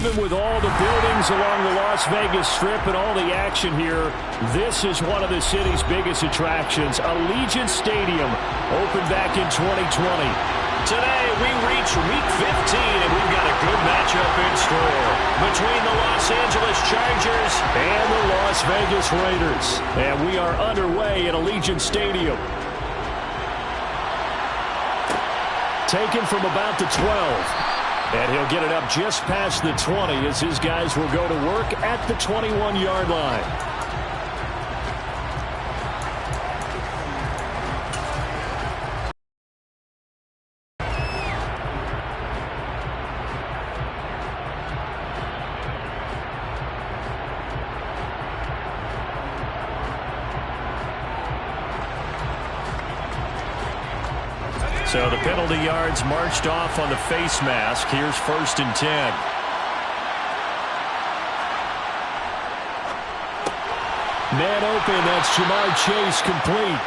even with all the buildings along the Las Vegas Strip and all the action here, this is one of the city's biggest attractions. Allegiant Stadium opened back in 2020. Today, we reach Week 15, and we've got a good matchup in store between the Los Angeles Chargers and the Las Vegas Raiders. And we are underway at Allegiant Stadium. Taken from about the 12. And he'll get it up just past the 20 as his guys will go to work at the 21-yard line. So the penalty yards marched off on the face mask. Here's 1st and 10. Man open, that's Ja'Marr Chase complete.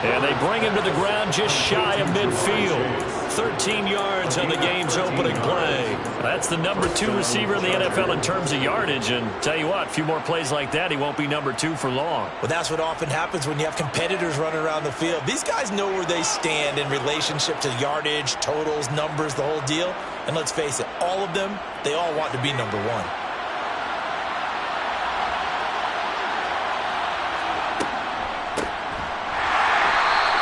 And they bring him to the ground just shy of midfield. 13 yards on the game's opening play. That's the number 2 receiver in the NFL in terms of yardage. And tell you what, a few more plays like that, he won't be number 2 for long. Well, that's what often happens when you have competitors running around the field. These guys know where they stand in relationship to yardage, totals, numbers, the whole deal. And let's face it, all of them, they all want to be number 1.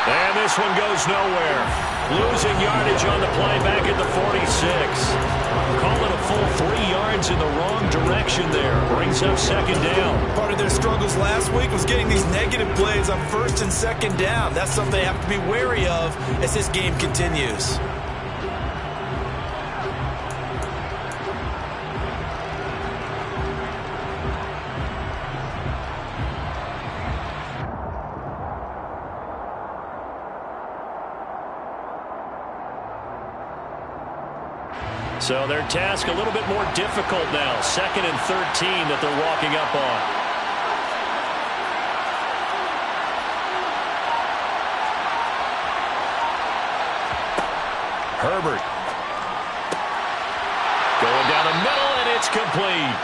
And this one goes nowhere. Losing yardage on the play back at the 46. Call it a full 3 yards in the wrong direction there. Brings up 2nd down. Part of their struggles last week was getting these negative plays on 1st and 2nd down. That's something they have to be wary of as this game continues. So their task a little bit more difficult now. 2nd and 13 that they're walking up on. Herbert. Going down the middle, and it's complete.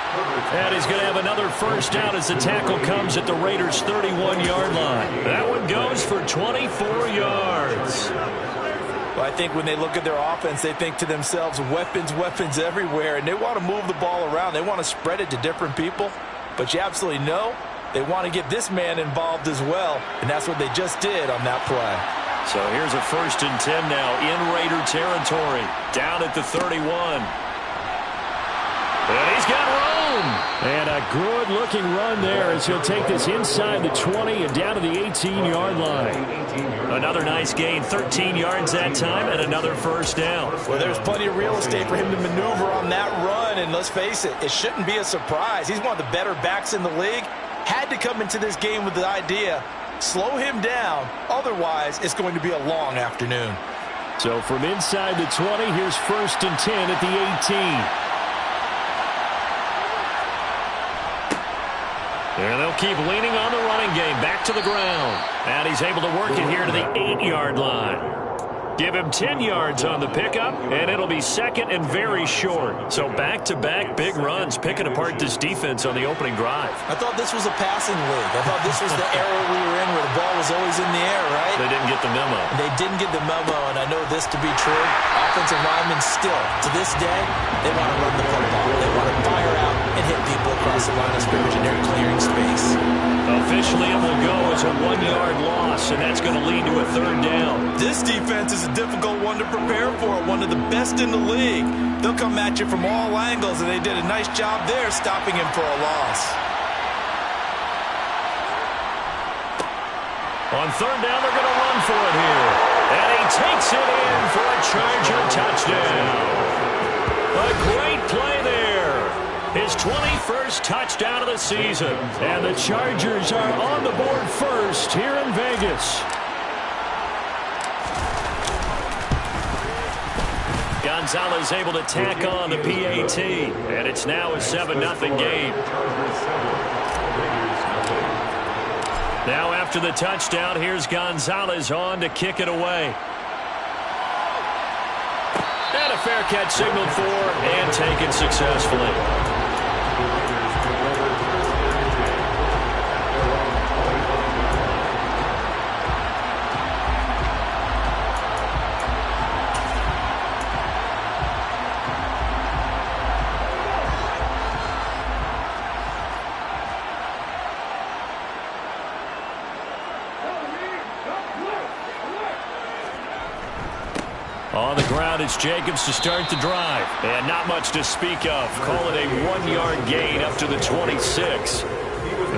And he's going to have another 1st down as the tackle comes at the Raiders' 31-yard line. That one goes for 24 yards. Well, I think when they look at their offense, they think to themselves, weapons, weapons everywhere, and they want to move the ball around. They want to spread it to different people, but you absolutely know they want to get this man involved as well, and that's what they just did on that play. So here's a 1st and 10 now in Raider territory, down at the 31. And he's got room. And a good-looking run there as he'll take this inside the 20 and down to the 18-yard line. Another nice gain, 13 yards that time, and another 1st down. Well, there's plenty of real estate for him to maneuver on that run, and let's face it, it shouldn't be a surprise. He's one of the better backs in the league. Had to come into this game with the idea, slow him down, otherwise it's going to be a long afternoon. So from inside the 20, here's 1st and 10 at the 18. And they'll keep leaning on the running game. Back to the ground. And he's able to work it here to the 8-yard line. Give him 10 yards on the pickup, and it'll be 2nd and very short. So back-to-back big runs, picking apart this defense on the opening drive. I thought this was a passing league. I thought this was the era we were in where the ball was always in the air, right? They didn't get the memo. They didn't get the memo, and I know this to be true. Offensive linemen still, to this day, they want to run the football. They want to fire out and hit people across the line of scrimmage, and they're clearing space. Officially, it will go as a 1-yard loss, and that's going to lead to a 3rd down. This defense is a difficult one to prepare for, one of the best in the league. They'll come at you from all angles, and they did a nice job there stopping him for a loss. On 3rd down, they're going to run for it here. And he takes it in for a Charger touchdown. A great play there. His 21st touchdown of the season. And the Chargers are on the board first here in Vegas. Gonzalez able to tack on the PAT. And it's now a 7-0 game. Now after the touchdown, here's Gonzalez on to kick it away. And a fair catch signaled for and taken successfully. On the ground, it's Jacobs to start the drive. And not much to speak of. Call it a 1-yard gain up to the 26.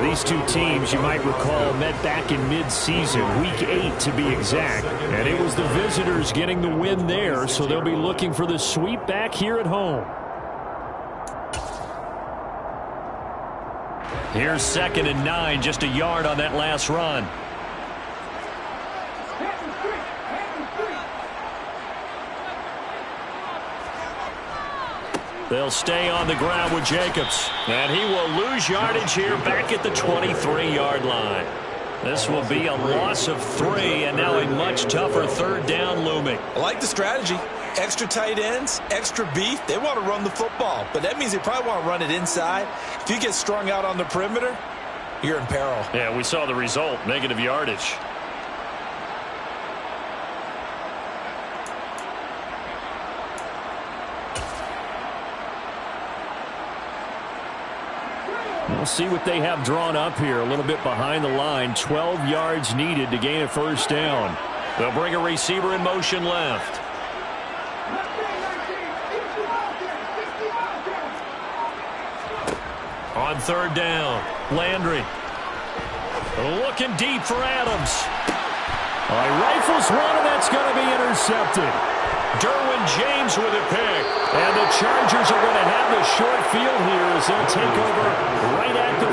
These two teams, you might recall, met back in mid-season, Week 8 to be exact. And it was the visitors getting the win there, so they'll be looking for the sweep back here at home. Here's 2nd and 9, just a yard on that last run. They'll stay on the ground with Jacobs. And he will lose yardage here back at the 23-yard line. This will be a loss of 3, and now a much tougher 3rd down looming. I like the strategy. Extra tight ends, extra beef. They want to run the football, but that means they probably want to run it inside. If you get strung out on the perimeter, you're in peril. Yeah, we saw the result, negative yardage. We'll see what they have drawn up here. A little bit behind the line. 12 yards needed to gain a 1st down. They'll bring a receiver in motion left. On 3rd down, Landry. Looking deep for Adams. He rifles one, and that's going to be intercepted. Derwin James with a pick. And the Chargers are going to have the short field here as they'll take over right at the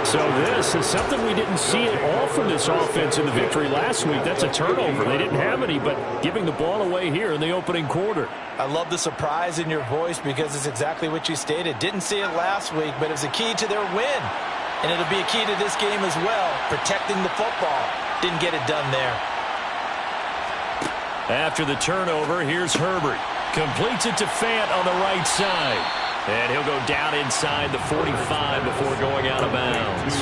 50. So this is something we didn't see at all from this offense in the victory last week. That's a turnover. They didn't have any, but giving the ball away here in the opening quarter. I love the surprise in your voice because it's exactly what you stated. Didn't see it last week, but it was a key to their win. And it'll be a key to this game as well, protecting the football. Didn't get it done there. After the turnover, here's Herbert. Completes it to Fant on the right side. And he'll go down inside the 45 before going out of bounds.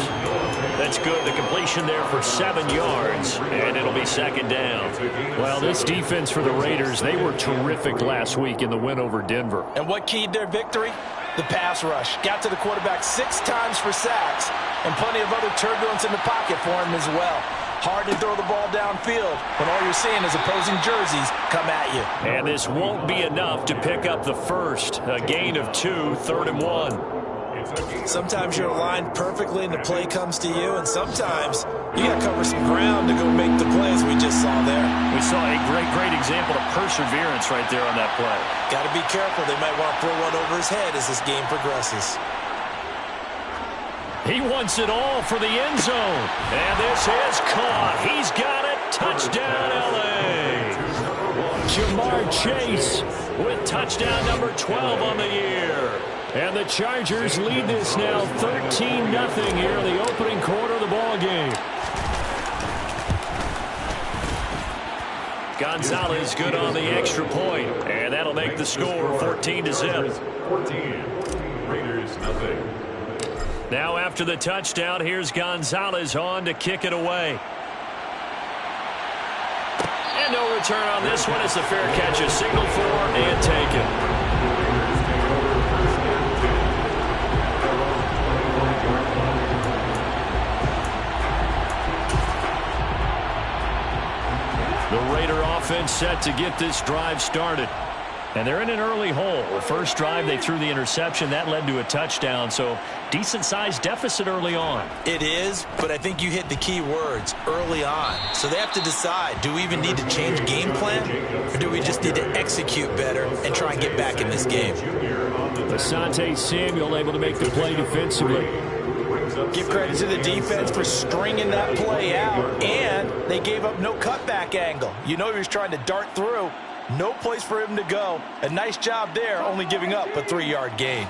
That's good. The completion there for 7 yards. And it'll be 2nd down. Well, this defense for the Raiders, they were terrific last week in the win over Denver. And what keyed their victory? The pass rush. Got to the quarterback 6 times for sacks. And plenty of other turbulence in the pocket for him as well. Hard to throw the ball downfield when all you're seeing is opposing jerseys come at you. And this won't be enough to pick up the first. A gain of 2, 3rd and 1. Sometimes you're aligned perfectly and the play comes to you, and sometimes you got to cover some ground to go make the plays we just saw there. We saw a great example of perseverance right there on that play. Got to be careful. They might want to throw one over his head as this game progresses. He wants it all for the end zone. And this is caught. He's got it. Touchdown, L.A. Jamar Chase with touchdown number 12 on the year. And the Chargers lead this now 13-0 here in the opening quarter of the ball game. Gonzalez good on the extra point. And that'll make the score 14-0. 14. Raiders, nothing. Now after the touchdown, here's Gonzalez on to kick it away. And no return on this one as the fair catch is signaled for and taken. The Raider offense set to get this drive started. And they're in an early hole. The first drive, they threw the interception. That led to a touchdown. So decent-sized deficit early on. It is, but I think you hit the key words, early on. So they have to decide, do we even need to change game plan? Or do we just need to execute better and try and get back in this game? Asante Samuel able to make the play defensively. Give credit to the defense for stringing that play out. And they gave up no cutback angle. You know he was trying to dart through. No place for him to go. A nice job there, only giving up a 3-yard gain.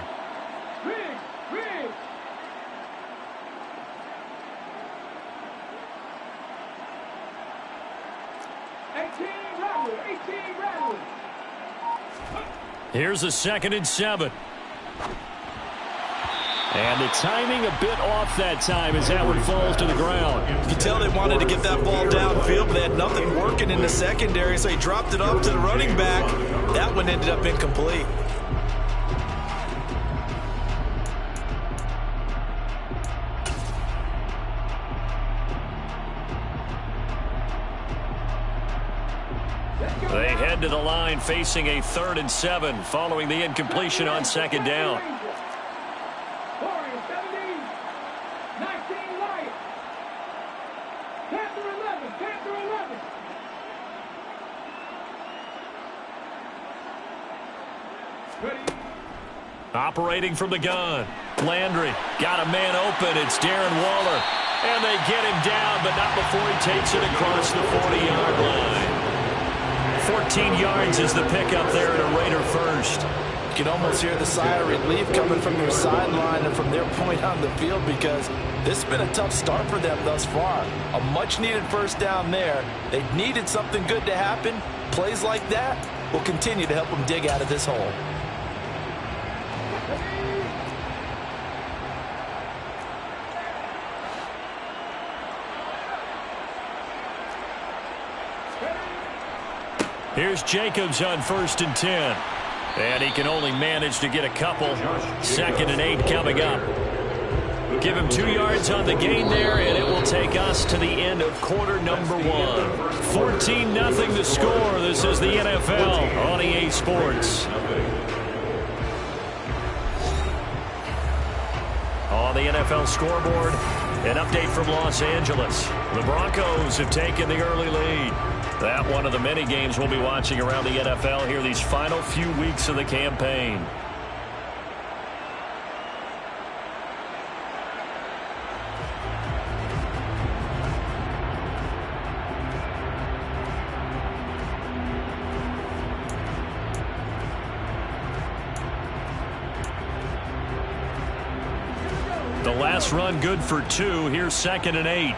Here's a 2nd and 7. And the timing a bit off that time as that one falls to the ground. You can tell they wanted to get that ball downfield, but they had nothing working in the secondary, so he dropped it off to the running back. That one ended up incomplete. They head to the line facing a 3rd and 7 following the incompletion on 2nd down. Operating from the gun. Landry got a man open. It's Darren Waller. And they get him down, but not before he takes it across the 40-yard line. 14 yards is the pickup there at a Raider first. You can almost hear the sigh of relief coming from their sideline and from their point on the field because this has been a tough start for them thus far. A much-needed first down there. They needed something good to happen. Plays like that will continue to help them dig out of this hole. Here's Jacobs on 1st and 10. And he can only manage to get a couple. 2nd and 8 coming up. Give him 2 yards on the gain there, and it will take us to the end of quarter number 1. 14-0 the score. This is the NFL on EA Sports. On the NFL scoreboard, an update from Los Angeles. The Broncos have taken the early lead. That one of the many games we'll be watching around the NFL here these final few weeks of the campaign. The last run good for 2. Here's 2nd and 8.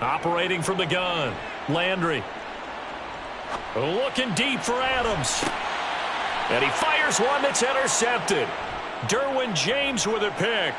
Operating from the gun, Landry. Looking deep for Adams. And he fires one that's intercepted. Derwin James with a pick.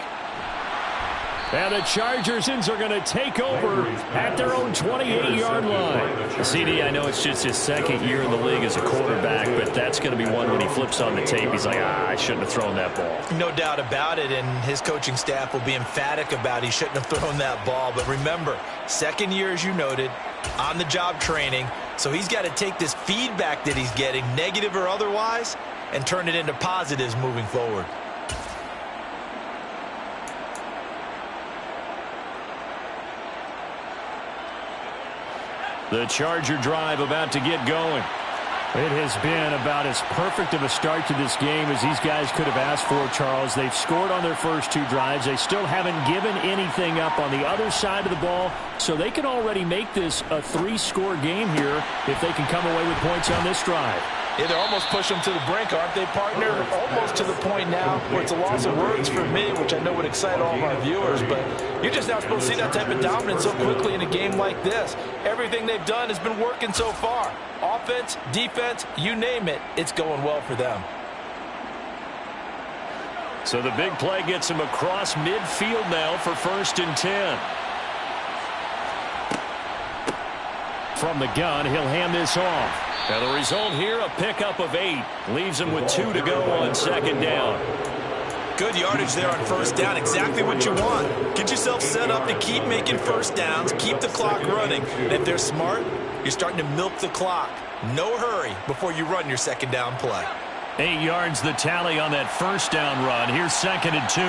And the Chargers are going to take over at their own 28-yard line. CD, I know it's just his 2nd year in the league as a quarterback, but that's going to be one when he flips on the tape. He's like, I shouldn't have thrown that ball. No doubt about it, and his coaching staff will be emphatic about he shouldn't have thrown that ball. But remember, 2nd year, as you noted, on-the-job training, so he's got to take this feedback that he's getting, negative or otherwise, and turn it into positives moving forward. The Charger drive about to get going. It has been about as perfect of a start to this game as these guys could have asked for, Charles. They've scored on their first 2 drives. They still haven't given anything up on the other side of the ball, so they can already make this a 3-score game here if they can come away with points on this drive. Yeah, they're almost pushing them to the brink, aren't they, partner? Almost to the point now where it's a loss of words for me, which I know would excite all of our viewers, but you're just not supposed to see that type of dominance so quickly in a game like this. Everything they've done has been working so far. Offense, defense, you name it, it's going well for them. So the big play gets him across midfield now for 1st and 10. From the gun, he'll hand this off. And the result here, a pickup of 8. Leaves him with 2 to go on 2nd down. Good yardage there on 1st down. Exactly what you want. Get yourself set up to keep making 1st downs, keep the clock running. And if they're smart, you're starting to milk the clock. No hurry before you run your 2nd down play. 8 yards the tally on that 1st down run. Here's 2nd and 2.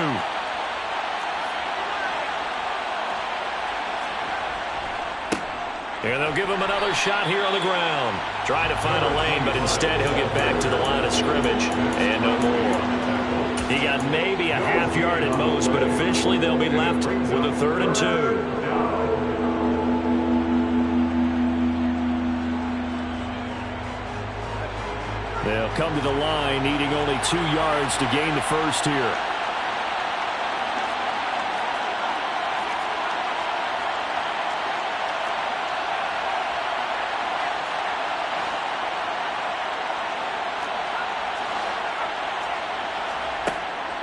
And they'll give him another shot here on the ground. Try to find a lane, but instead he'll get back to the line of scrimmage. And no more. He got maybe a half yard at most, but officially they'll be left with a 3rd and 2. They'll They'll come to the line, needing only 2 yards to gain the first here.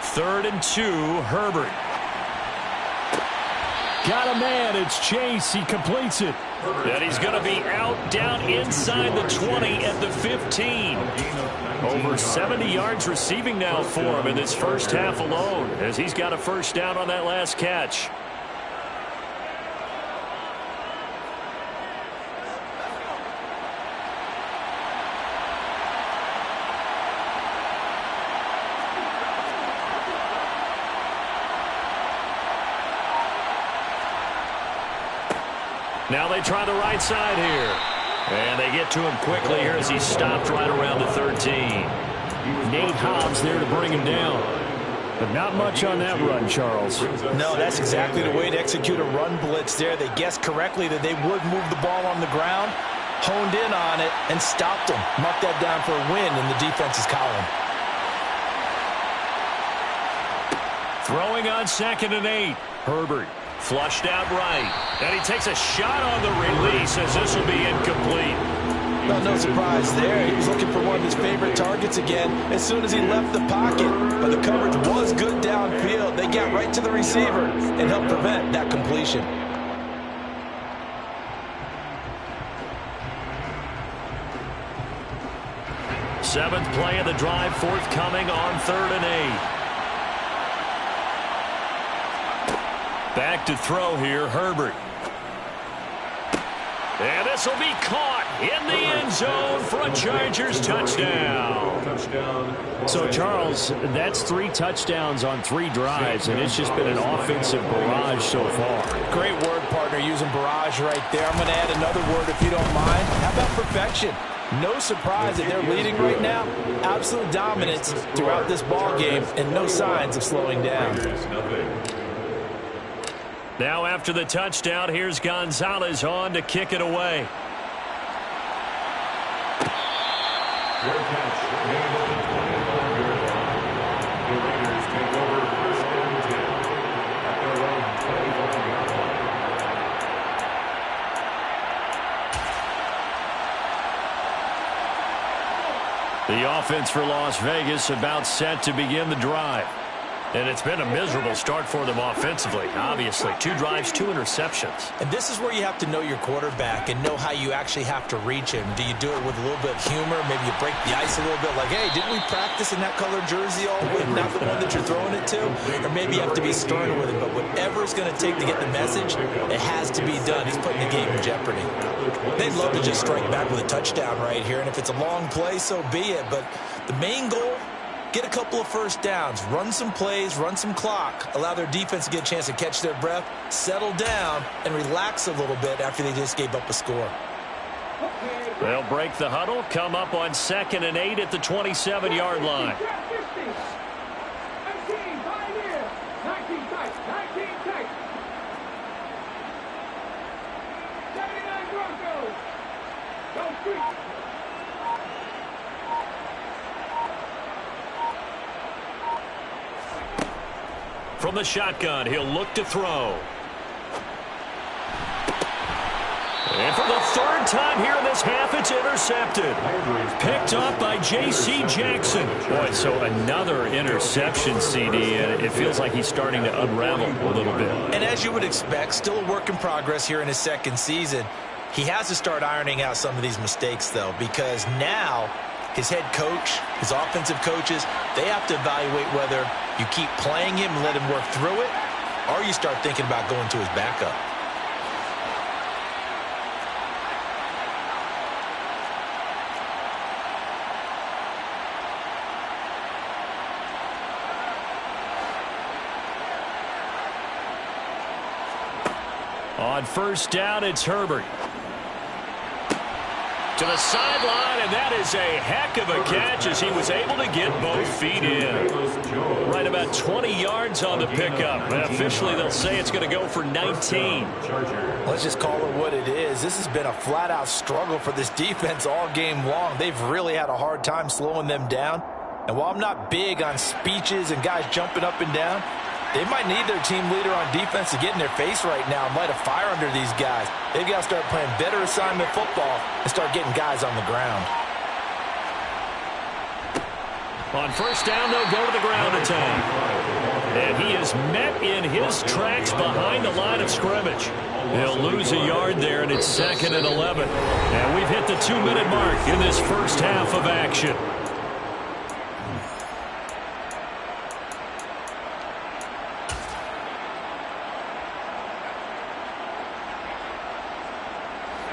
Third and 2, Herbert. Got a man, it's Chase, he completes it. And he's going to be out down inside the 20 at the 15. Over 70 yards receiving now for him in this first half alone, as he's got a first down on that last catch. Now they try the right side here. And they get to him quickly here as he's stopped right around the 13. Nate Hobbs there to bring him down. But not much on that run, Charles. No, that's exactly the way to execute a run blitz there. They guessed correctly that they would move the ball on the ground, honed in on it, and stopped them. Marked that down for a win in the defense's column. Throwing on 2nd and 8. Herbert. Flushed out right. And he takes a shot on the release as this will be incomplete. Well, no surprise there. He was looking for one of his favorite targets again as soon as he left the pocket. But the coverage was good downfield. They got right to the receiver and helped prevent that completion. Seventh play of the drive forthcoming on 3rd and 8. Back to throw here, Herbert. And this will be caught in the end zone for a Chargers touchdown. So, Charles, that's 3 touchdowns on 3 drives, and it's just been an offensive barrage so far. Great word, partner, using barrage right there. I'm going to add another word if you don't mind. How about perfection? No surprise that they're leading right now. Absolute dominance throughout this ball game and no signs of slowing down. Now after the touchdown, here's Gonzalez on to kick it away. The offense for Las Vegas about set to begin the drive. And it's been a miserable start for them offensively, obviously. 2 drives, 2 interceptions. And this is where you have to know your quarterback and know how you actually have to reach him. Do you do it with a little bit of humor? Maybe you break the ice a little bit like, hey, didn't we practice in that colored jersey all week, not the one that you're throwing it to? Or maybe you have to be stern with it. But whatever it's going to take to get the message, it has to be done. He's putting the game in jeopardy. They'd love to just strike back with a touchdown right here. And if it's a long play, so be it. But the main goal, get a couple of first downs, run some plays, run some clock, allow their defense to get a chance to catch their breath, settle down, and relax a little bit after they just gave up a score. They'll break the huddle, come up on 2nd and 8 at the 27-yard line. From the shotgun, he'll look to throw. And for the 3rd time here in this half, it's intercepted. Picked up by J.C. Jackson. Boy, so another interception, CD, and it feels like he's starting to unravel a little bit. And as you would expect, still a work in progress here in his 2nd season. He has to start ironing out some of these mistakes, though, because now his head coach, his offensive coaches, they have to evaluate whether you keep playing him and let him work through it, or you start thinking about going to his backup. On 1st down, it's Herbert. To the sideline, and that is a heck of a catch as he was able to get both feet in. Right about 20 yards on the pickup. And officially, they'll say it's going to go for 19. Let's just call it what it is. This has been a flat-out struggle for this defense all game long. They've really had a hard time slowing them down. And while I'm not big on speeches and guys jumping up and down, they might need their team leader on defense to get in their face right now and light a fire under these guys. They've got to start playing better assignment football and start getting guys on the ground. On first down, they'll go to the ground attack. And he is met in his tracks behind the line of scrimmage. He'll lose a yard there, and it's 2nd and 11. And we've hit the 2-minute mark in this first half of action.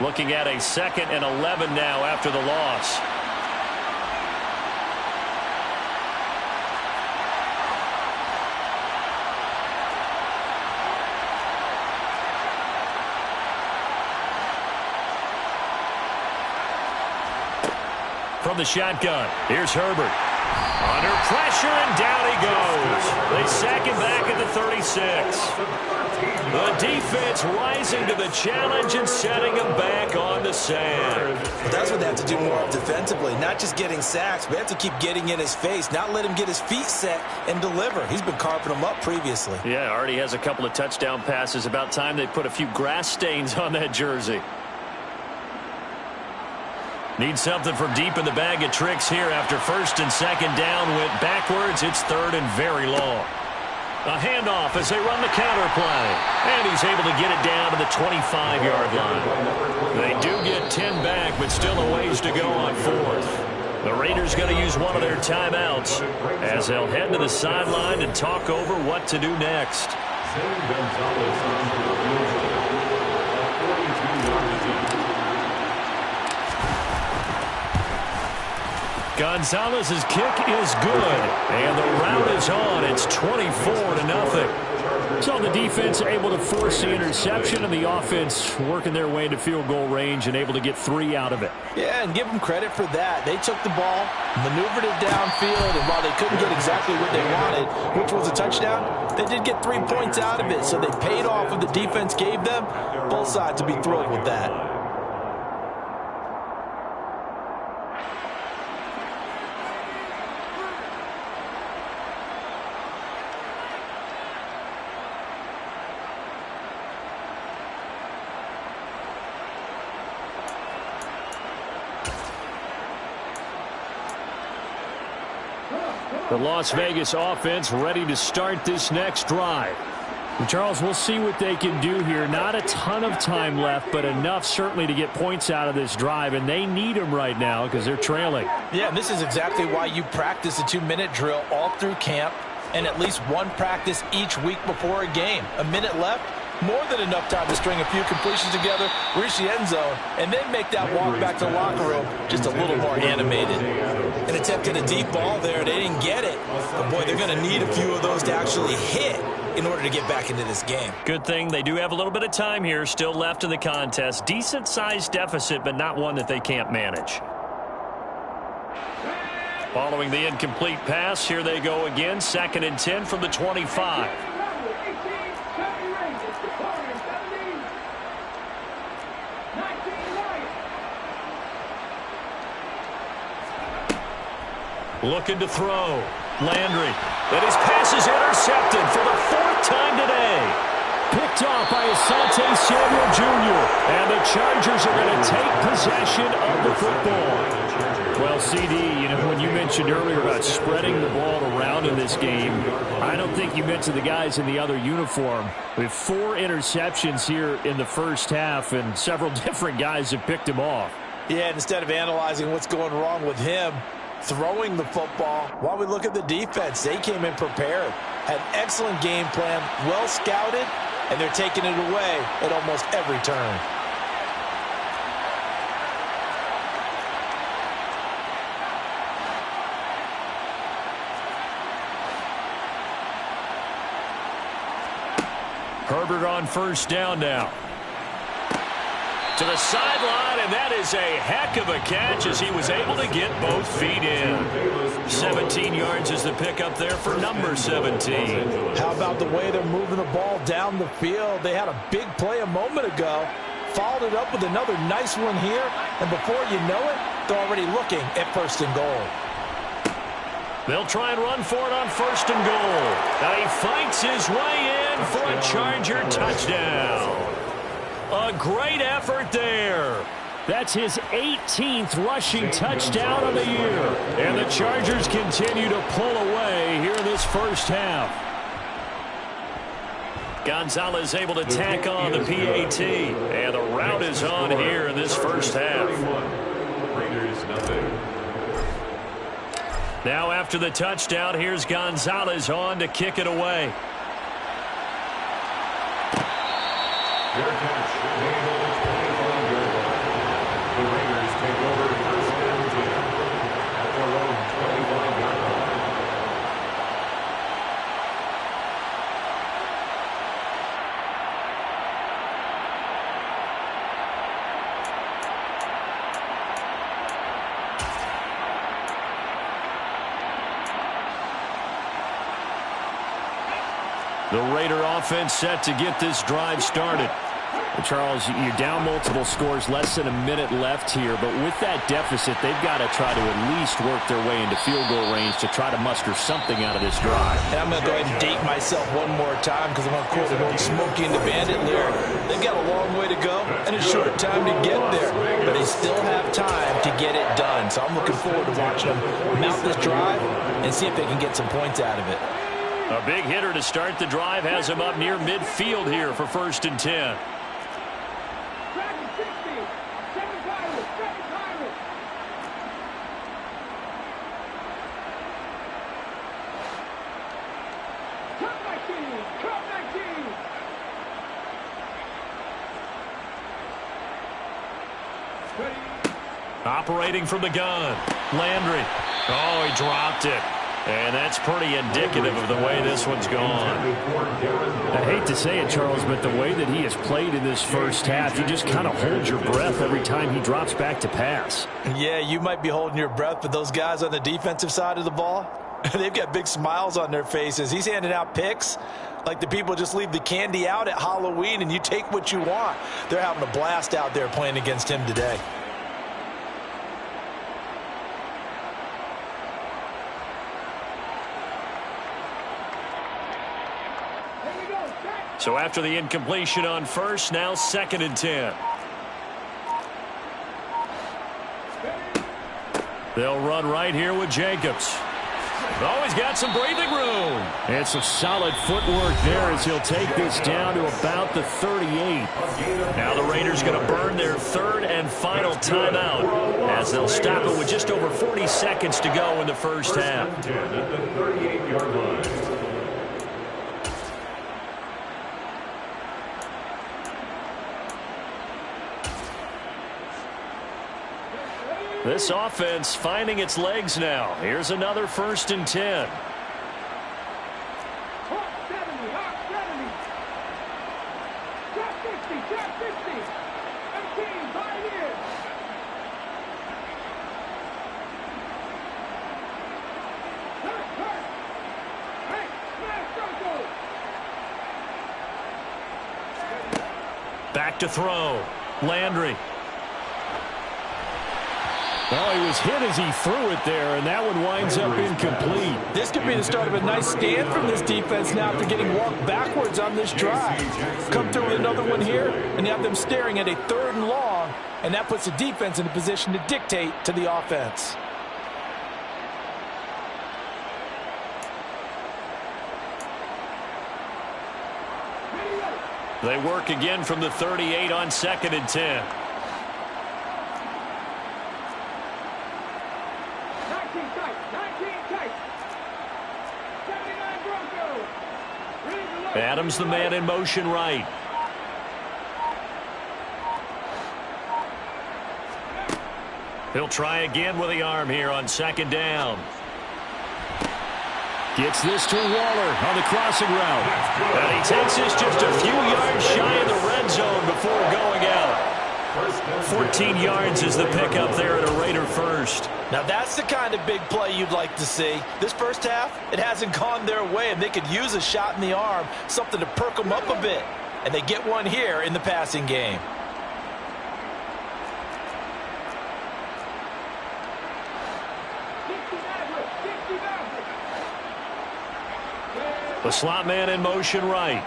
Looking at a 2nd and 11 now after the loss. From the shotgun, here's Herbert. Under pressure, and down he goes. They sack him back at the 36. The defense rising to the challenge and setting him back on the sack. But that's what they have to do more of defensively, not just getting sacks, but they have to keep getting in his face, not let him get his feet set and deliver. He's been carving them up previously. Yeah, already has a couple of touchdown passes. About time they put a few grass stains on that jersey. Need something from deep in the bag of tricks here after 1st and 2nd down went backwards. It's 3rd and very long. A handoff as they run the counter play. And he's able to get it down to the 25-yard line. They do get 10 back, but still a ways to go on 4th. The Raiders going to use one of their timeouts as they'll head to the sideline and talk over what to do next. Gonzalez's kick is good, and the route is on. It's 24-0. So the defense able to force the interception, and the offense working their way into field goal range and able to get 3 out of it. Yeah, and give them credit for that. They took the ball, maneuvered it downfield, and while they couldn't get exactly what they wanted, which was a touchdown, they did get 3 points out of it. So they paid off what the defense gave them. Both sides would be thrilled with that. The Las Vegas offense ready to start this next drive. And Charles, we'll see what they can do here. Not a ton of time left, but enough certainly to get points out of this drive, and they need them right now because they're trailing. Yeah, and this is exactly why you practice a 2-minute drill all through camp and at least one practice each week before a game. A minute left, more than enough time to string a few completions together, reach the end zone, and then make that walk back to the locker room just a little more animated. An attempt at a deep ball there. They didn't get it. But, boy, they're going to need a few of those to actually hit in order to get back into this game. Good thing they do have a little bit of time here still left in the contest. Decent-sized deficit, but not one that they can't manage. Following the incomplete pass, here they go again. 2nd and 10 from the 25. Looking to throw. Landry. And his pass is intercepted for the 4th time today. Picked off by Asante Samuel Jr. And the Chargers are going to take possession of the football. Well, CD, you know, when you mentioned earlier about spreading the ball around in this game, I don't think you mentioned the guys in the other uniform. We have 4 interceptions here in the first half, and several different guys have picked him off. Yeah, and instead of analyzing what's going wrong with him, throwing the football, while we look at the defense, they came in prepared, had an excellent game plan, well scouted, and they're taking it away at almost every turn. Herbert on first down now. To the sideline, and that that is a heck of a catch as he was able to get both feet in. 17 yards is the pickup there for number 17. How about the way they're moving the ball down the field? They had a big play a moment ago, followed it up with another nice one here, and before you know it, they're already looking at 1st and goal. They'll try and run for it on 1st and goal. Now he fights his way in for a Charger touchdown. A great effort there. That's his 18th rushing touchdown of the year. And the Chargers continue to pull away here in this first half. Gonzalez able to tack on the PAT. And the route is on here in this first half. Raiders nothing. Now after the touchdown, here's Gonzalez on to kick it away. Their catch made on the 25-yard line. The Raiders take over 1st and 10 at their own 25-yard line. The Raider offense set to get this drive started. And Charles, you're down multiple scores, less than a minute left here, but with that deficit, they've got to try to at least work their way into field goal range to try to muster something out of this drive. And I'm going to go ahead and date myself one more time because I'm going to quote an old Smokey and the Bandit lyric. They've got a long way to go and a short time to get there, but they still have time to get it done. So I'm looking forward to watching them mount this drive and see if they can get some points out of it. A big hitter to start the drive has him up near midfield here for 1st and 10. Operating from the gun, Landry. Oh, he dropped it. And that's pretty indicative of the way this one's gone. I hate to say it, Charles, but the way that he has played in this first half, you just kind of hold your breath every time he drops back to pass. Yeah, you might be holding your breath, but those guys on the defensive side of the ball, they've got big smiles on their faces. He's handing out picks like the people just leave the candy out at Halloween and you take what you want. They're having a blast out there playing against him today. So after the incompletion on 1st, now 2nd and 10. They'll run right here with Jacobs. Oh, he's got some breathing room. And some solid footwork there as he'll take this down to about the 38. Now the Raiders going to burn their 3rd and final timeout as they'll stop it with just over 40 seconds to go in the first half. 10 at the 38-yard line. This offense finding its legs now. Here's another 1st and 10. Back to throw. Landry. Well, he was hit as he threw it there, and that one winds up incomplete. This could be the start of a nice stand from this defense now after getting walked backwards on this drive. Come through with another one here, and you have them staring at a 3rd and long, and that puts the defense in a position to dictate to the offense. They work again from the 38 on 2nd and 10. Adams the man in motion right. He'll try again with the arm here on 2nd down. Gets this to Waller on the crossing route. And he takes this just a few yards shy of the red zone before going out. 14 yards is the pickup there at a Raider first. Now that's the kind of big play you'd like to see. This first half, it hasn't gone their way, and they could use a shot in the arm, something to perk them up a bit. And they get one here in the passing game. The slot man in motion right.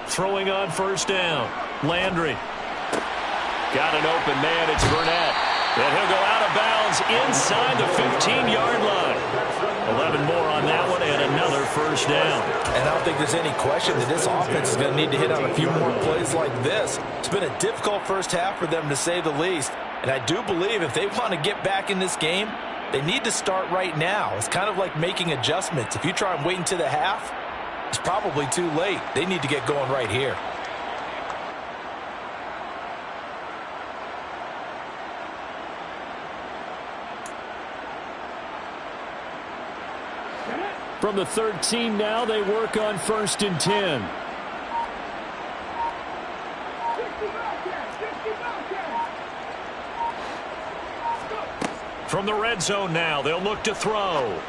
Throwing on first down. Landry. Got an open man. It's Burnett. And he'll go out of bounds inside the 15-yard line. 11 more on that one and another first down. And I don't think there's any question that this offense is going to need to hit on a few more plays like this. It's been a difficult first half for them, to say the least. And I do believe if they want to get back in this game, they need to start right now. It's kind of like making adjustments. If you try and wait until the half, it's probably too late. They need to get going right here. From the 13 now, they work on 1st and 10. From the red zone now, they'll look to throw.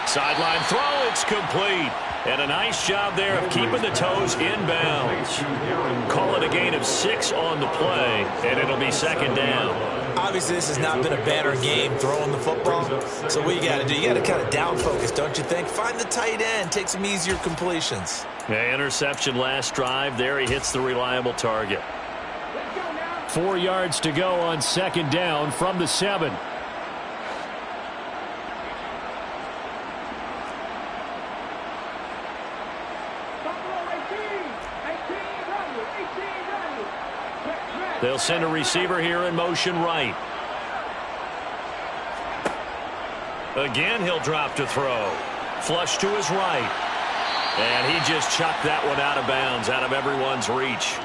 Sideline throw, it's complete. And a nice job there of keeping the toes inbounds. Call it a gain of 6 on the play, and it'll be second down. Obviously, this has not been a banner game throwing the football. So what you got to do, you got to kind of down focus, don't you think? Find the tight end, take some easier completions. Yeah, interception last drive. There he hits the reliable target. 4 yards to go on second down from the 7. They'll send a receiver here in motion right. Again, he'll drop to throw. Flush to his right. And he just chucked that one out of bounds, out of everyone's reach.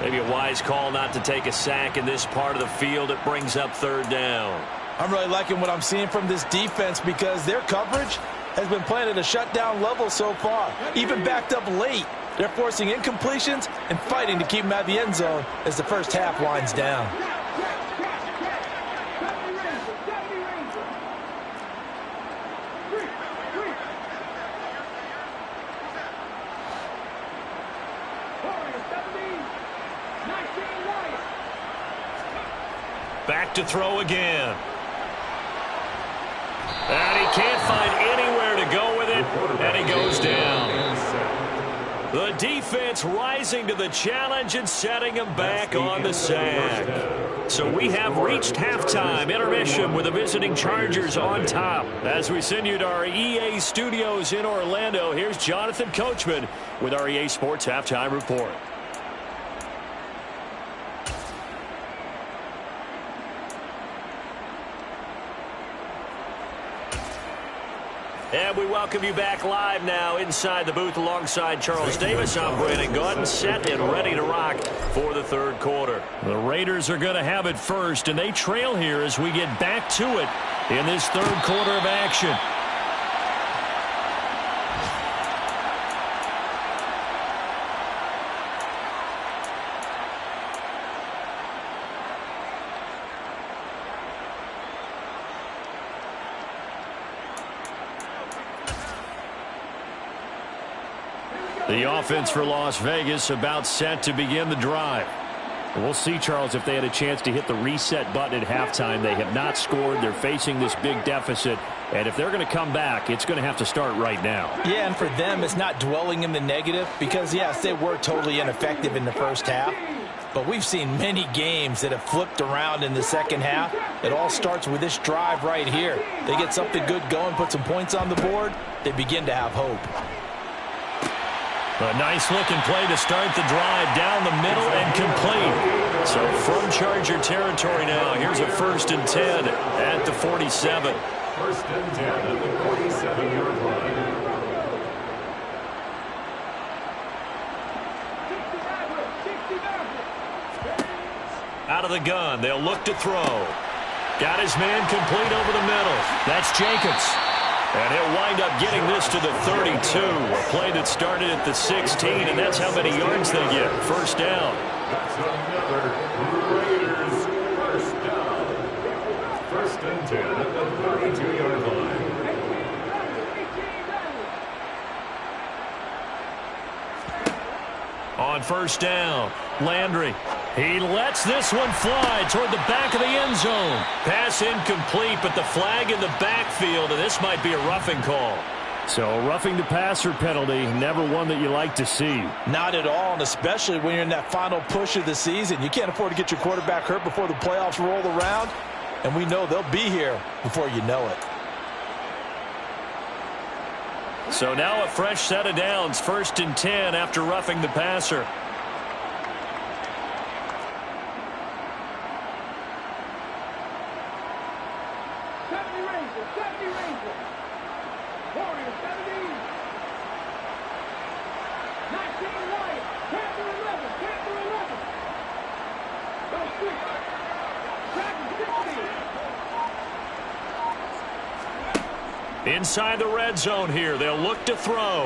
Maybe a wise call not to take a sack in this part of the field. It brings up third down. I'm really liking what I'm seeing from this defense because their coverage has been playing at a shutdown level so far. Even backed up late. They're forcing incompletions and fighting to keep them out of the end zone as the first half winds down. Back to throw again. And he can't find anywhere to go with it, and he goes down. The defense rising to the challenge and setting him back on the sack. So we have reached halftime intermission with the visiting Chargers on top. As we send you to our EA studios in Orlando, here's Jonathan Coachman with our EA Sports Halftime Report. And we welcome you back live now inside the booth alongside Charles Davis. I'm Brandon Gaudin, set and ready to rock for the third quarter. The Raiders are going to have it first, and they trail here as we get back to it in this third quarter of action. The offense for Las Vegas about set to begin the drive. We'll see, Charles, if they had a chance to hit the reset button at halftime. They have not scored. They're facing this big deficit. And if they're going to come back, it's going to have to start right now. Yeah, and for them, it's not dwelling in the negative because, yes, they were totally ineffective in the first half. But we've seen many games that have flipped around in the second half. It all starts with this drive right here. They get something good going, put some points on the board, they begin to have hope. A nice-looking play to start the drive down the middle and complete. So from Charger territory now, here's a 1st and 10 at the 47. 1st and 10 at the 47-yard line. Out of the gun, they'll look to throw. Got his man complete over the middle. That's Jacobs. And he'll wind up getting this to the 32. A play that started at the 16, and that's how many yards they get. First down. That's another Raiders first down. First and 10 at the 32-yard line. On first down, Landry. He lets this one fly toward the back of the end zone. Pass incomplete, but the flag in the backfield, and this might be a roughing call. So roughing the passer penalty, never one that you like to see. Not at all, and especially when you're in that final push of the season. You can't afford to get your quarterback hurt before the playoffs roll around, and we know they'll be here before you know it. So now a fresh set of downs, first and 10 after roughing the passer. Inside the red zone here, they'll look to throw.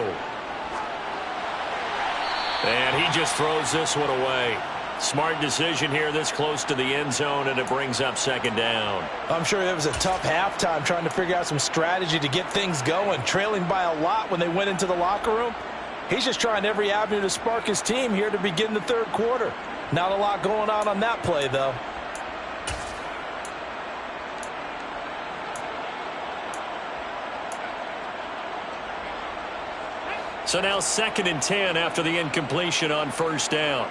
And he just throws this one away. Smart decision here this close to the end zone, and it brings up second down. I'm sure it was a tough halftime trying to figure out some strategy to get things going, trailing by a lot when they went into the locker room. He's just trying every avenue to spark his team here to begin the third quarter. Not a lot going on that play, though. So now second and 10 after the incompletion on first down.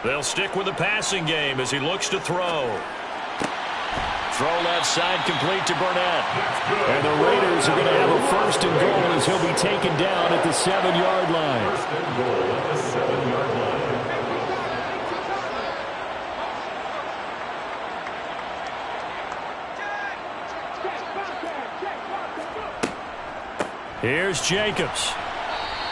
They'll stick with the passing game as he looks to throw. Throw left side complete to Burnett. And the Raiders are going to have a first and goal as he'll be taken down at the 7-yard line. First and goal at the 7-yard line. Here's Jacobs.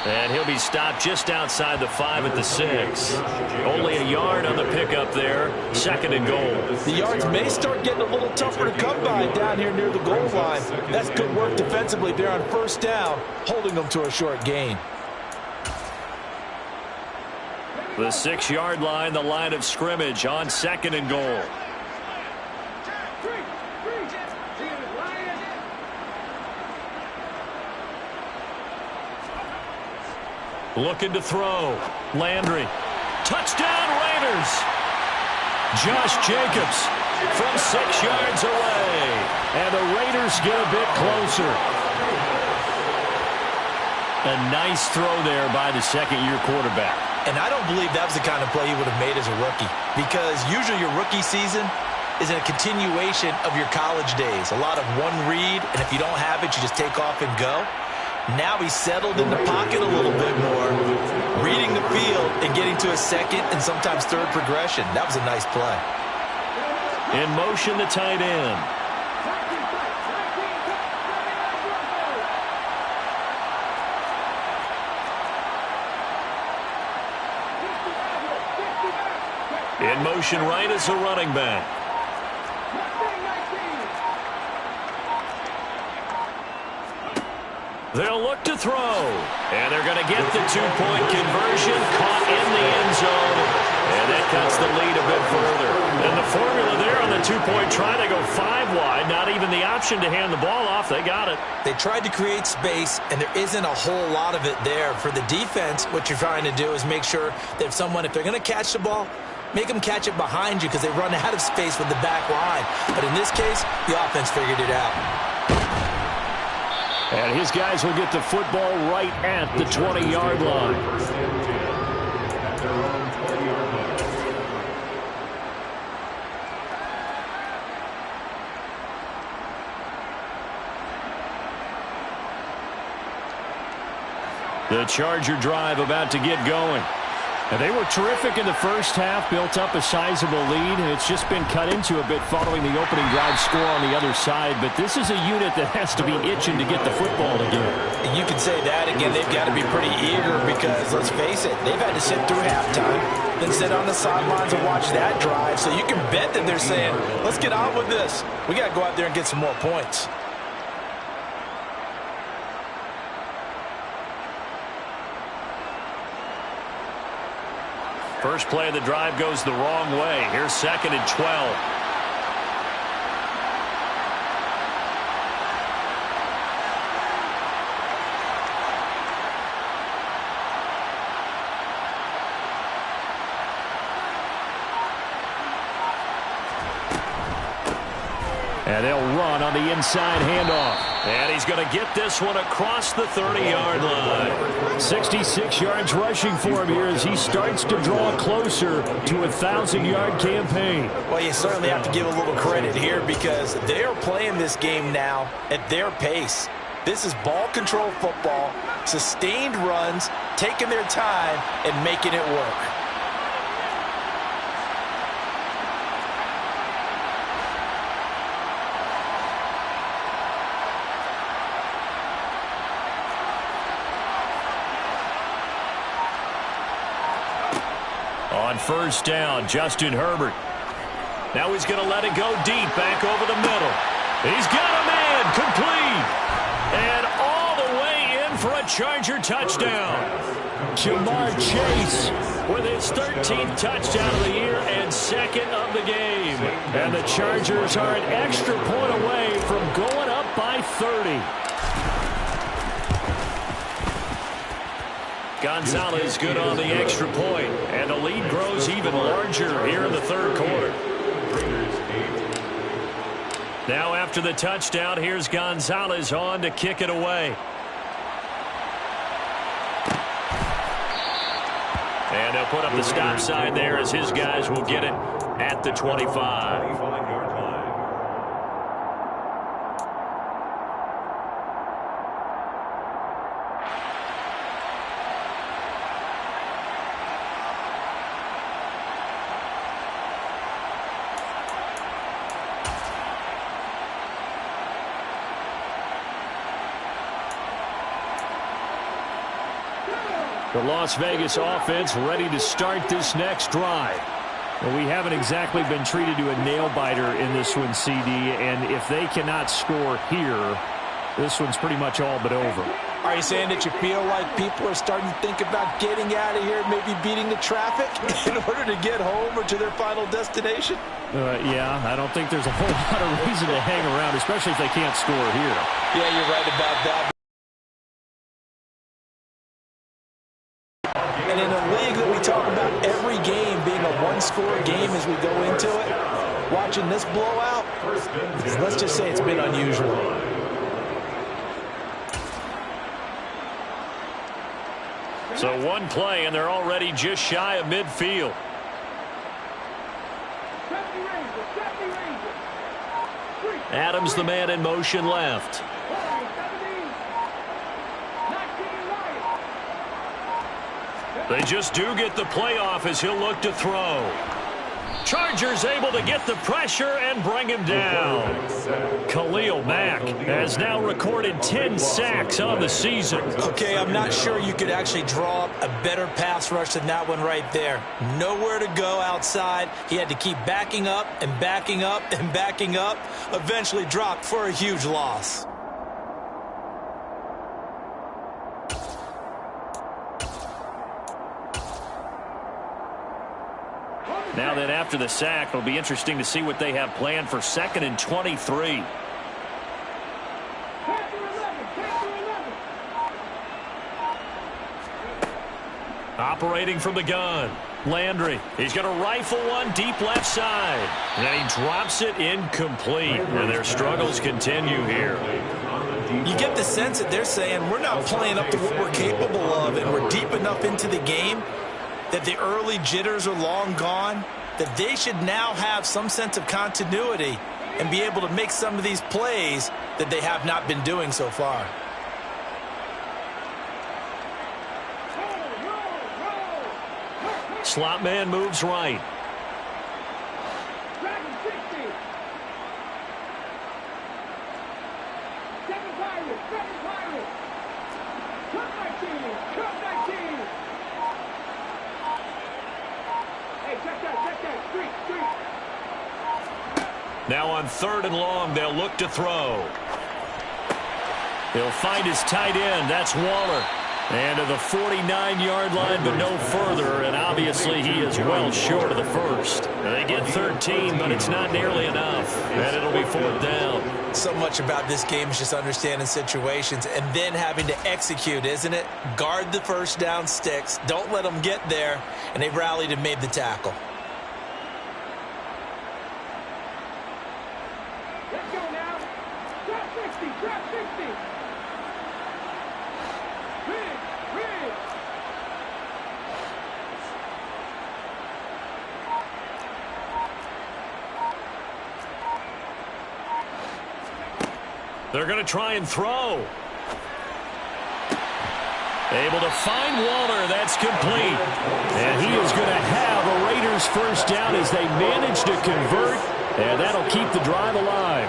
And he'll be stopped just outside the 5 at the 6. Only a yard on the pickup there. Second and goal. The yards may start getting a little tougher to come by down here near the goal line. That's good work defensively there on first down, holding them to a short gain. The 6-yard line, the line of scrimmage on second and goal. Looking to throw. Landry. Touchdown Raiders. Josh Jacobs from 6 yards away. And the Raiders get a bit closer. A nice throw there by the second-year quarterback. And I don't believe that was the kind of play he would have made as a rookie, because usually your rookie season is a continuation of your college days. A lot of one read, and if you don't have it, you just take off and go. Now he's settled in the pocket a little bit more, reading the field and getting to a second and sometimes third progression. That was a nice play. In motion, the tight end. In motion right is a running back. They'll look to throw. And they're going to get the two-point conversion, caught in the end zone. And that cuts the lead a bit further. And the formula there on the two-point try to go 5 wide. Not even the option to hand the ball off. They got it. They tried to create space, and there isn't a whole lot of it there. For the defense, what you're trying to do is make sure that if they're going to catch the ball, make them catch it behind you because they run out of space with the back line. But in this case, the offense figured it out. And his guys will get the football right at the 20-yard line. First and 10 at their own 20-yard line. The Charger drive about to get going. And they were terrific in the first half, built up a sizable lead, and it's just been cut into a bit following the opening drive score on the other side. But this is a unit that has to be itching to get the football again. And you can say that again. They've got to be pretty eager because, let's face it, they've had to sit through halftime, then sit on the sidelines and watch that drive. So you can bet that they're saying, let's get on with this. We got to go out there and get some more points. First play of the drive goes the wrong way. Here's 2nd and 12. And they'll run on the inside handoff. And he's going to get this one across the 30-yard line. 66 yards rushing for him here as he starts to draw closer to a 1,000-yard campaign. Well, you certainly have to give a little credit here because they are playing this game now at their pace. This is ball control football, sustained runs, taking their time, and making it work. On first down, Justin Herbert. Now he's going to let it go deep, back over the middle. He's got a man, complete. And all the way in for a Charger touchdown. Ja'Marr Chase with his 13th touchdown of the year and 2nd of the game. And the Chargers are an extra point away from going up by 30. Gonzalez good on the extra point, and the lead grows even larger here in the third quarter. Now after the touchdown, here's Gonzalez on to kick it away. And they'll put up the stop sign there as his guys will get it at the 25. The Las Vegas offense ready to start this next drive. Well, we haven't exactly been treated to a nail-biter in this one, CD, and if they cannot score here, this one's pretty much all but over. Are you saying that you feel like people are starting to think about getting out of here, maybe beating the traffic in order to get home or to their final destination? Yeah, I don't think there's a whole lot of reason to hang around, especially if they can't score here. Yeah, you're right about that. And in a league that we talk about every game being a one-score game as we go into it, watching this blowout, let's just say it's been unusual. So one play, and they're already just shy of midfield. Adams, the man in motion left. They just do get the playoff as he'll look to throw. Chargers able to get the pressure and bring him down. Khalil Mack has now recorded 10 sacks on the season. Okay, I'm not sure you could actually draw up a better pass rush than that one right there. Nowhere to go outside. He had to keep backing up and backing up and backing up. Eventually dropped for a huge loss. Now that after the sack, it'll be interesting to see what they have planned for 2nd and 23. Operating from the gun, Landry. He's going to rifle one deep left side. And then he drops it incomplete. And their struggles continue here. You get the sense that they're saying we're not playing up to what we're capable of, and we're deep enough into the game that the early jitters are long gone, that they should now have some sense of continuity and be able to make some of these plays that they have not been doing so far. slot man moves right. Now on 3rd and long, they'll look to throw. He'll find his tight end. That's Waller. And to the 49-yard line, but no further. And obviously, he is well short of the first. They get 13, but it's not nearly enough. And it'll be 4th down. So much about this game is just understanding situations and then having to execute, isn't it? Guard the first down sticks. Don't let them get there. And they rallied and made the tackle. Let's go now. Drop 60, drop 60. They're going to try and throw. Able to find Waller. That's complete. And he is going to have a Raiders first down as they manage to convert. And that'll keep the drive alive.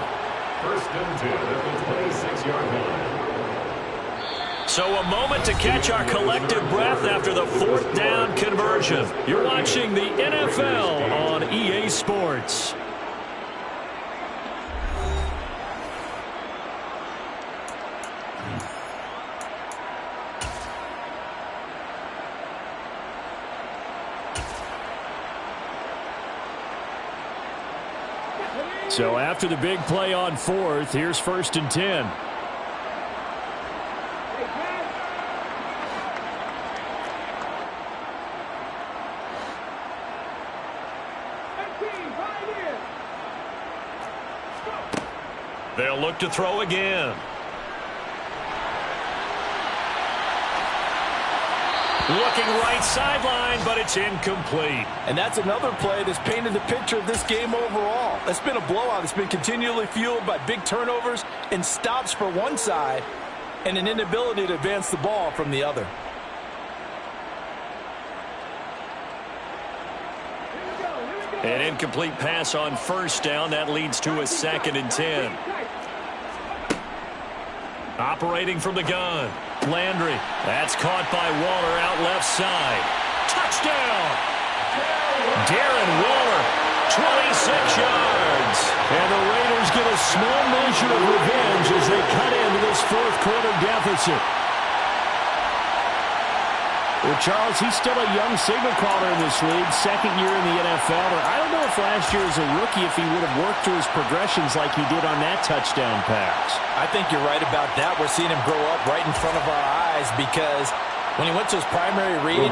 1st and 10 at the 26-yard line. So a moment to catch our collective breath after the 4th down conversion. You're watching the NFL on EA Sports. So after the big play on 4th, here's 1st and 10. They'll look to throw again. Looking right sideline, but it's incomplete. And that's another play that's painted the picture of this game overall. It's been a blowout. It's been continually fueled by big turnovers and stops for one side and an inability to advance the ball from the other. An incomplete pass on 1st down. That leads to a 2nd and 10. Operating from the gun. Landry. That's caught by Waller out left side. Touchdown! Darren Waller, 26 yards. And the Raiders get a small measure of revenge as they cut into this 4th quarter deficit. Well, Charles, he's still a young signal caller in this league, 2nd year in the NFL. But I don't know if last year as a rookie if he would have worked through his progressions like he did on that touchdown pass. I think you're right about that. We're seeing him grow up right in front of our eyes because when he went to his primary read,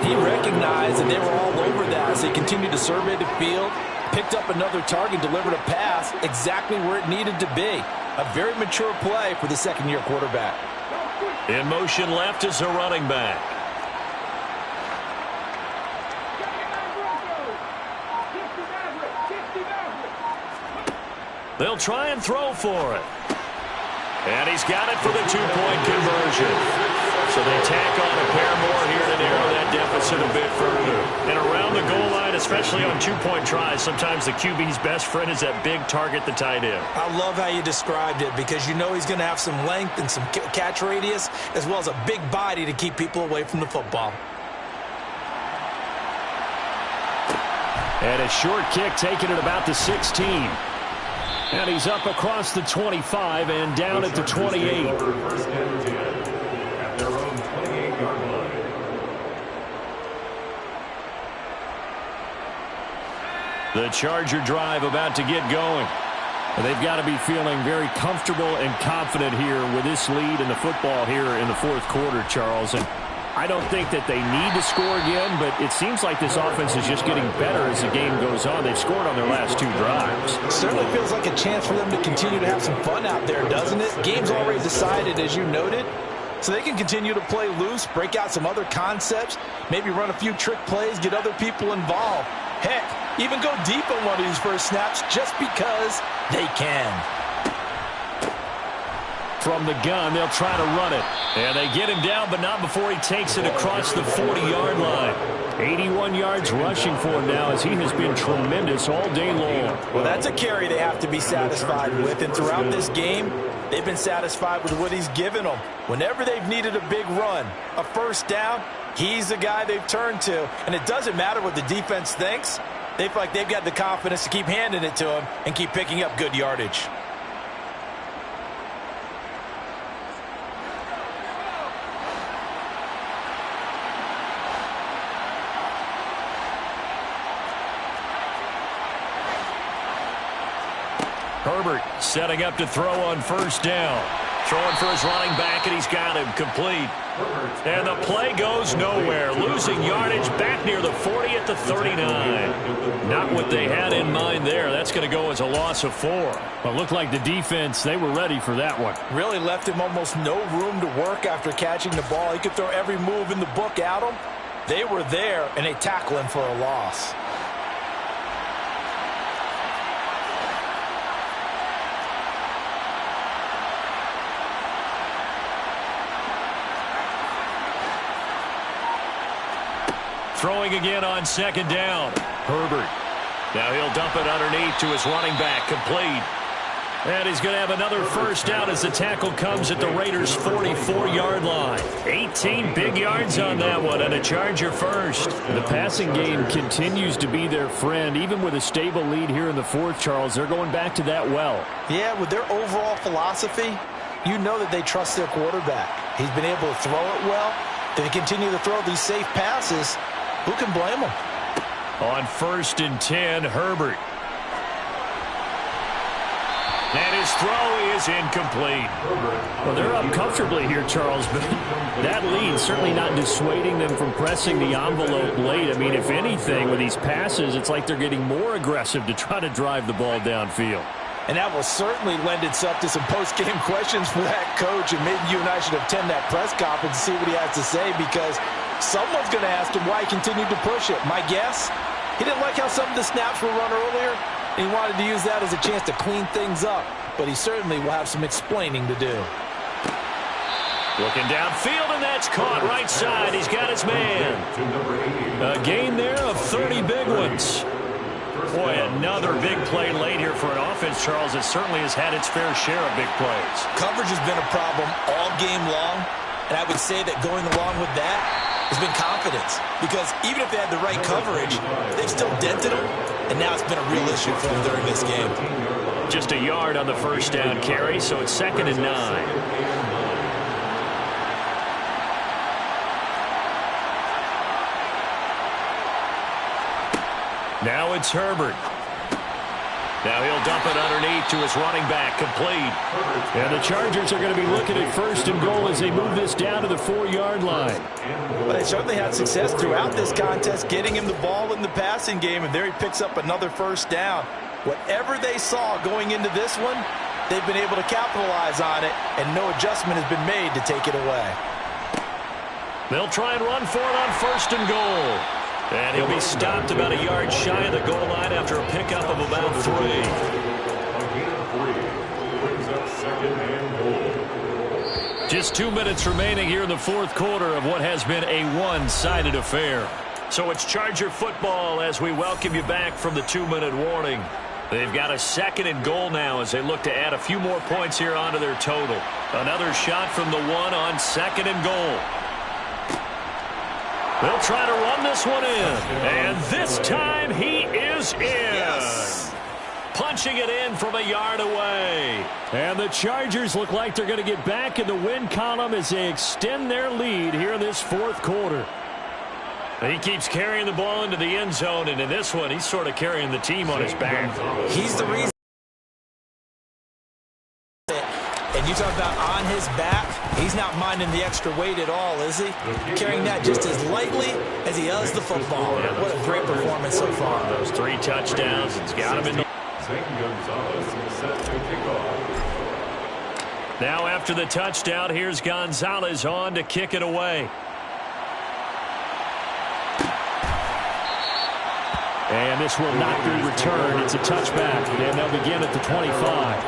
he recognized that they were all over that as he continued to survey the field, picked up another target, delivered a pass exactly where it needed to be. A very mature play for the 2nd-year quarterback. In motion left is a running back. They'll try and throw for it. And he's got it for the 2-point conversion. So they tack on a pair more here to narrow that deficit a bit further. And around the goal line, especially on 2-point tries, sometimes the QB's best friend is that big target, the tight end. I love how you described it because you know he's going to have some length and some catch radius as well as a big body to keep people away from the football. And a short kick taken at about the 16. And he's up across the 25 and down at the 28. 1st and 10 at their own 28-yard line. The Charger drive about to get going. They've got to be feeling very comfortable and confident here with this lead in the football here in the 4th quarter, Charles. And I don't think that they need to score again, but it seems like this offense is just getting better as the game goes on. They've scored on their last 2 drives. It certainly feels like a chance for them to continue to have some fun out there, doesn't it? Game's already decided, as you noted, so they can continue to play loose, break out some other concepts, maybe run a few trick plays, get other people involved. Heck, even go deep on one of these first snaps just because they can. From the gun, they'll try to run it. And they get him down, but not before he takes it across the 40-yard line. 81 yards rushing for him now as he has been tremendous all day long. Well, that's a carry they have to be satisfied with. And throughout this game, they've been satisfied with what he's given them. Whenever they've needed a big run, a first down, he's the guy they've turned to. And it doesn't matter what the defense thinks. They feel like they've got the confidence to keep handing it to him and keep picking up good yardage. Herbert setting up to throw on first down. Throwing for his running back, and he's got him complete. And the play goes nowhere. Losing yardage back near the 40 at the 39. Not what they had in mind there. That's going to go as a loss of 4. Well, it looked like the defense, they were ready for that one. Really left him almost no room to work after catching the ball. He could throw every move in the book at him. They were there, and they tackle him for a loss. Throwing again on second down. Herbert. Now he'll dump it underneath to his running back. Complete. And he's going to have another first down as the tackle comes at the Raiders' 44-yard line. 18 big yards on that one, and a Charger first. The passing game continues to be their friend. Even with a stable lead here in the fourth, Charles, they're going back to that well. Yeah, with their overall philosophy, you know that they trust their quarterback. He's been able to throw it well. They continue to throw these safe passes. Who can blame him? On 1st and 10, Herbert. And his throw is incomplete. Well, they're up comfortably here, Charles, but that lead certainly not dissuading them from pressing the envelope late. I mean, if anything, with these passes, it's like they're getting more aggressive to try to drive the ball downfield. And that will certainly lend itself to some post-game questions for that coach, and maybe you and I should attend that press conference and see what he has to say, because someone's going to ask him why he continued to push it. My guess, he didn't like how some of the snaps were run earlier, and he wanted to use that as a chance to clean things up, but he certainly will have some explaining to do. Looking downfield, and that's caught right side. He's got his man. A gain there of 30 big ones. Boy, another big play late here for an offense, Charles, that certainly has had its fair share of big plays. Coverage has been a problem all game long, and I would say that going along with that has been confidence, because even if they had the right coverage, they've still dented them, and now it's been a real issue for them during this game. Just a yard on the first down carry, so it's 2nd and 9. Now it's Herbert. Now he'll dump it underneath to his running back, complete. And the Chargers are going to be looking at 1st and goal as they move this down to the 4-yard line. But they certainly had success throughout this contest, getting him the ball in the passing game, and there he picks up another first down. Whatever they saw going into this one, they've been able to capitalize on it, and no adjustment has been made to take it away. They'll try and run for it on 1st and goal. And he'll be stopped about a yard shy of the goal line after a pickup of about 3. Just 2 minutes remaining here in the fourth quarter of what has been a one-sided affair. So it's Charger football as we welcome you back from the 2-minute warning. They've got a 2nd and goal now as they look to add a few more points here onto their total. Another shot from the 1 on 2nd and goal. They'll try to run this one in. And this time he is in. Yes. Punching it in from a yard away. And the Chargers look like they're going to get back in the win column as they extend their lead here in this fourth quarter. He keeps carrying the ball into the end zone, and in this one, he's sort of carrying the team on his back. He's the reason. And you talk about on his back, he's not minding the extra weight at all, is he? Carrying that just as lightly as he does the football. Yeah, what a great performance so far. Those 3 touchdowns, it's got him in the... Now after the touchdown, here's Gonzalez on to kick it away. And this will not be returned. It's a touchback, and they'll begin at the 25.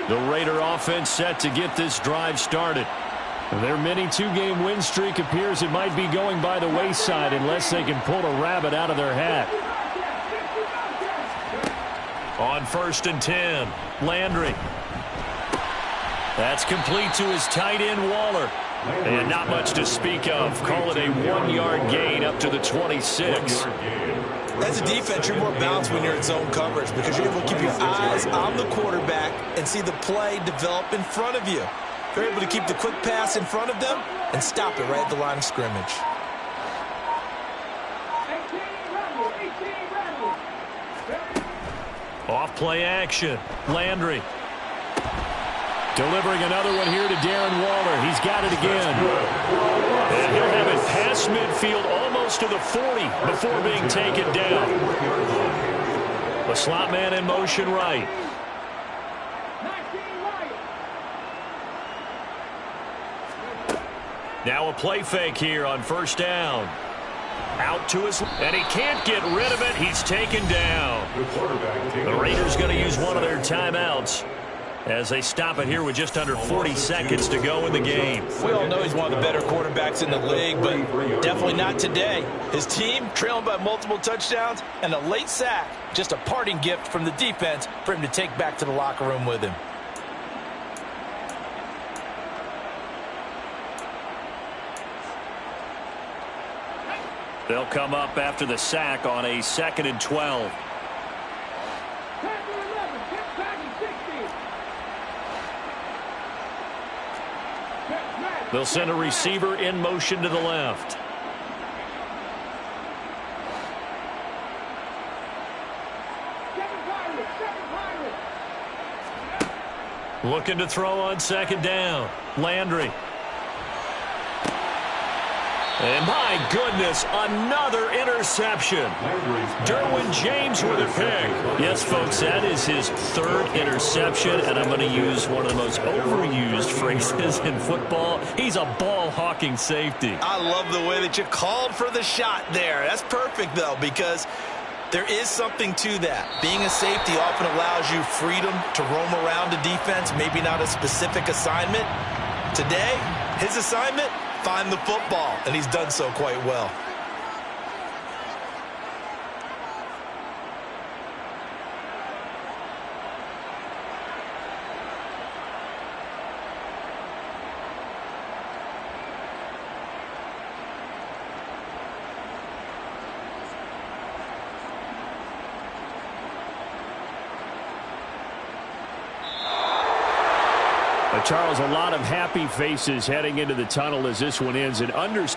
The Raider offense set to get this drive started. Their mini two-game win streak appears it might be going by the wayside unless they can pull a rabbit out of their hat. On 1st and 10, Landry. That's complete to his tight end, Waller. And not much to speak of. Call it a 1-yard gain up to the 26. As a defense, you're more balanced when you're in zone coverage because you're able to keep your eyes on the quarterback and see the play develop in front of you. You're able to keep the quick pass in front of them and stop it right at the line of scrimmage. 18 Off play action. Landry. Delivering another one here to Darren Waller. He's got it again. And he'll have it past midfield almost to the 40 before being taken down. The slot man in motion right. Now a play fake here on 1st down. Out to his, and he can't get rid of it. He's taken down. The Raiders going to use one of their timeouts as they stop it here with just under 40 seconds to go in the game. We all know he's one of the better quarterbacks in the league, but definitely not today. His team trailing by multiple touchdowns and a late sack. Just a parting gift from the defense for him to take back to the locker room with him. They'll come up after the sack on a 2nd and 12. They'll send a receiver in motion to the left. Looking to throw on 2nd down. Landry. And my goodness, another interception. Derwin James with a pick. Yes, folks, that is his 3rd interception, and I'm going to use one of the most overused phrases in football. He's a ball-hawking safety. I love the way that you called for the shot there. That's perfect, though, because there is something to that. Being a safety often allows you freedom to roam around a defense, maybe not a specific assignment. Today, his assignment, find the football, and he's done so quite well. Charles, a lot of happy faces heading into the tunnel as this one ends, and understand